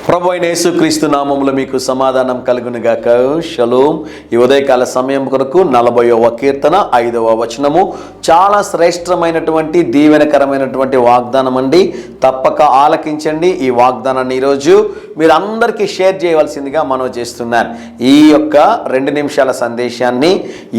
ప్రభు అయిన యేసుక్రీస్తు నామములో మీకు సమాధానం కలుగునుగాక. షలోం. ఈ ఉదయకాల సమయం కొరకు 40వ కీర్తన 5వ వచనము చాలా శ్రేష్టమైనటువంటి దీవెనకరమైనటువంటి వాగ్దానం అండి. తప్పక ఆలకించండి. ఈ వాగ్దానాన్ని ఈరోజు మీరు అందరికీ షేర్ చేయవలసిందిగా మనవి చేస్తున్నాను. ఈ యొక్క 2 నిమిషాల సందేశాన్ని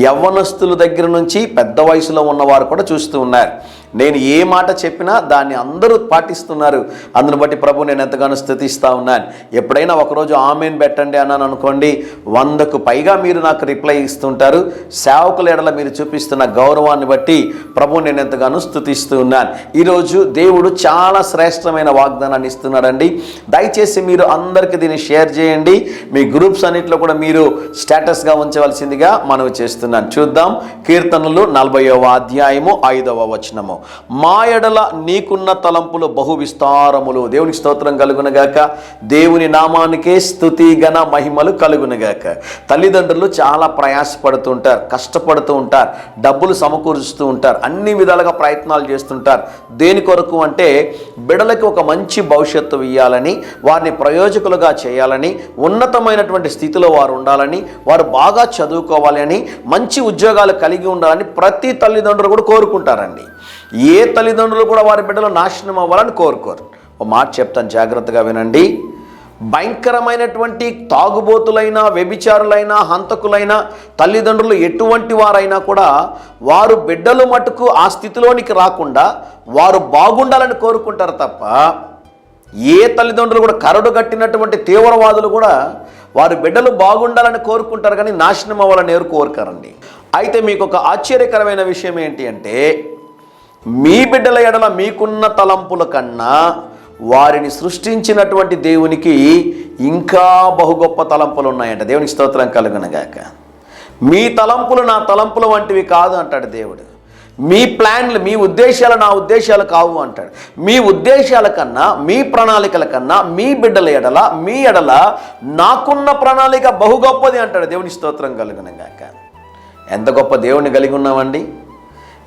యవ్వనస్తుల దగ్గర నుంచి పెద్ద వయసులో ఉన్నవారు కూడా చూస్తూ ఉన్నారు. నేను ఏ మాట చెప్పినా దాన్ని అందరూ పాటిస్తున్నారు. అందును బట్టి ప్రభు నేను ఎంతగానో స్తుతిస్తూ ఉన్నాను. ఎప్పుడైనా ఒకరోజు ఆమెన్ పెట్టండి అన్నాను అనుకోండి, 100కు పైగా మీరు నాకు రిప్లై ఇస్తుంటారు. సేవకుల ఎడల మీరు చూపిస్తున్న గౌరవాన్ని బట్టి ప్రభు నేను ఎంతగానో స్తుతిస్తూ ఉన్నాను. ఈరోజు దేవుడు చాలా శ్రేష్టమైన వాగ్దానాన్ని ఇస్తున్నాడండి. దయచేసి మీరు అందరికీ దీన్ని షేర్ చేయండి. మీ గ్రూప్స్ అన్నింటిలో కూడా మీరు స్టేటస్గా ఉంచవలసిందిగా మనవి చేస్తున్నాను. చూద్దాం. కీర్తనలు 40వ అధ్యాయము 5వ వచనము. మా ఎడల నీకున్న తలంపులు బహు విస్తారములు. దేవునికి స్తోత్రం కలుగునగాక. దేవుని నామానికే స్తుతి ఘన మహిమలు కలుగునగాక. తల్లిదండ్రులు చాలా ప్రయాసపడుతూ ఉంటారు, కష్టపడుతూ ఉంటారు, డబ్బులు సమకూరుస్తూ ఉంటారు, అన్ని విధాలుగా ప్రయత్నాలు చేస్తుంటారు. దేని కొరకు అంటే బిడ్డలకి ఒక మంచి భవిష్యత్తు ఇవ్వాలని, వారిని ప్రయోజకులుగా చేయాలని, ఉన్నతమైనటువంటి స్థితిలో వారు ఉండాలని, వారు బాగా చదువుకోవాలి అని, మంచి ఉద్యోగాలు కలిగి ఉండాలని ప్రతి తల్లిదండ్రులు కూడా కోరుకుంటారండి. ఏ తల్లిదండ్రులు కూడా వారి బిడ్డలు నాశనం అవ్వాలని కోరుకోరు. ఒక మాట చెప్తాను, జాగ్రత్తగా వినండి. భయంకరమైనటువంటి తాగుబోతులైనా, వ్యభిచారులైనా, హంతకులైనా తల్లిదండ్రులు ఎటువంటి వారైనా కూడా వారు బిడ్డలు మటుకు ఆ స్థితిలోనికి రాకుండా వారు బాగుండాలని కోరుకుంటారు తప్ప, ఏ తల్లిదండ్రులు కూడా కరడు కట్టినటువంటి తీవ్రవాదులు కూడా వారి బిడ్డలు బాగుండాలని కోరుకుంటారు, కానీ నాశనం అవ్వాలని ఎవరు కోరుకారండి. అయితే మీకు ఒక ఆశ్చర్యకరమైన విషయం ఏంటి అంటే, మీ బిడ్డల ఎడల మీకున్న తలంపుల కన్నా వారిని సృష్టించినటువంటి దేవునికి ఇంకా బహు గొప్ప తలంపులు ఉన్నాయంట. దేవునికి స్తోత్రం కలుగునగాక. మీ తలంపులు నా తలంపుల వంటివి కాదు అంటాడు దేవుడు. మీ ప్లాన్లు, మీ ఉద్దేశాలు నా ఉద్దేశాలు కావు అంటాడు. మీ ఉద్దేశాల కన్నా, మీ ప్రణాళికల కన్నా మీ బిడ్డల ఎడల, మీ ఎడల నాకున్న ప్రణాళిక బహు గొప్పది అంటాడు. దేవునికి స్తోత్రం కలుగునగాక. ఎంత గొప్ప దేవుణ్ణి కలిగి ఉన్నామండి.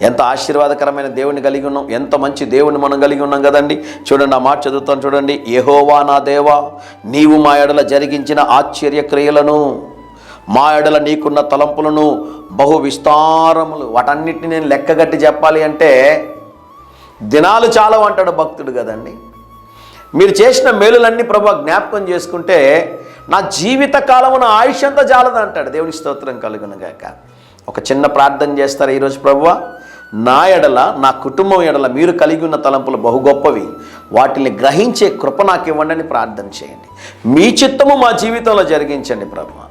ఎంత ఆశీర్వాదకరమైన దేవుని కలిగి ఉన్నాం. ఎంత మంచి దేవుని మనం కలిగి ఉన్నాం కదండి. చూడండి, ఆ మాట చదువుతాను చూడండి. యెహోవా నా దేవా, నీవు మా ఎడల జరిగించిన ఆశ్చర్య క్రియలను, మా ఎడల నీకున్న తలంపులను బహు విస్తారములు. వాటన్నిటిని నేను లెక్కగట్టి చెప్పాలి అంటే దినాలు చాలా అంటాడు భక్తుడు కదండి. మీరు చేసిన మేలులన్నీ ప్రభు జ్ఞాపకం చేసుకుంటే నా జీవిత కాలమున ఆయుష్ అంతా జాలదు అంటాడు. దేవుని స్తోత్రం కలుగునుగాక. ఒక చిన్న ప్రార్థన చేస్తారు ఈరోజు. ప్రభువా, నా ఎడల, నా కుటుంబం ఎడల మీరు కలిగి ఉన్న తలంపులు బహు గొప్పవి, వాటిని గ్రహించే కృప నాకు ఇవ్వండి అని ప్రార్థన చేయండి. మీ చిత్తము మా జీవితంలో జరిగించండి ప్రభువా.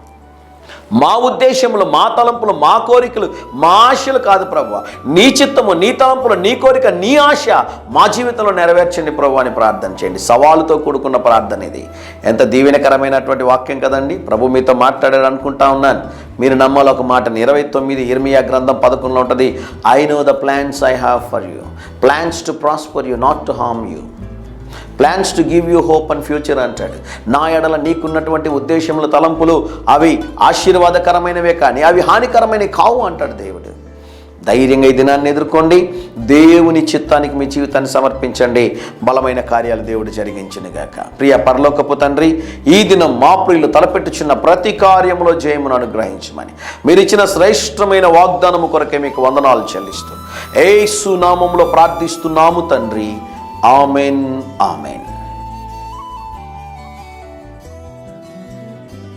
మా ఉద్దేశములు, మా తలంపులు, మా కోరికలు, మా ఆశలు కాదు ప్రభువా. నీ చిత్తము, నీ తలంపులు, నీ కోరిక, నీ ఆశ మా జీవితంలో నెరవేర్చండి ప్రభు అని ప్రార్థన చేయండి. సవాలుతో కూడుకున్న ప్రార్థన ఇది. ఎంత దీవెనకరమైనటువంటి వాక్యం కదండి. ప్రభు మీతో మాట్లాడారు అనుకుంటా ఉన్నాను. మీరు నమ్మాలి ఒక మాటని. 29 ఇర్మియా గ్రంథం 11లో ఉంటుంది. I know the plans I have for you, plans to prosper you, not to harm you, plans to give you hope and future అంటాడు. నా ఎడల నీకున్నటువంటి ఉద్దేశములు, తలంపులు అవి ఆశీర్వాదకరమైనవే కానీ అవి హానికరమైనవి కావు అంటాడు దేవుడు. ధైర్యంగా ఈ దినాన్ని ఎదుర్కోండి. దేవుని చిత్తానికి మీ జీవితాన్ని సమర్పించండి. బలమైన కార్యాలు దేవుడు జరిగించునుగాక. ప్రియ పరలోకపు తండ్రి, ఈ దినం మా ప్రియులు తలపెట్టుచున్న ప్రతి కార్యంలో జయమును అనుగ్రహించమని మీరు ఇచ్చిన శ్రేష్టమైన వాగ్దానము కొరకే మీకు వందనాలు చెల్లిస్తూ యేసు నామములో ప్రార్థిస్తున్నాము తండ్రి. Amen, amen.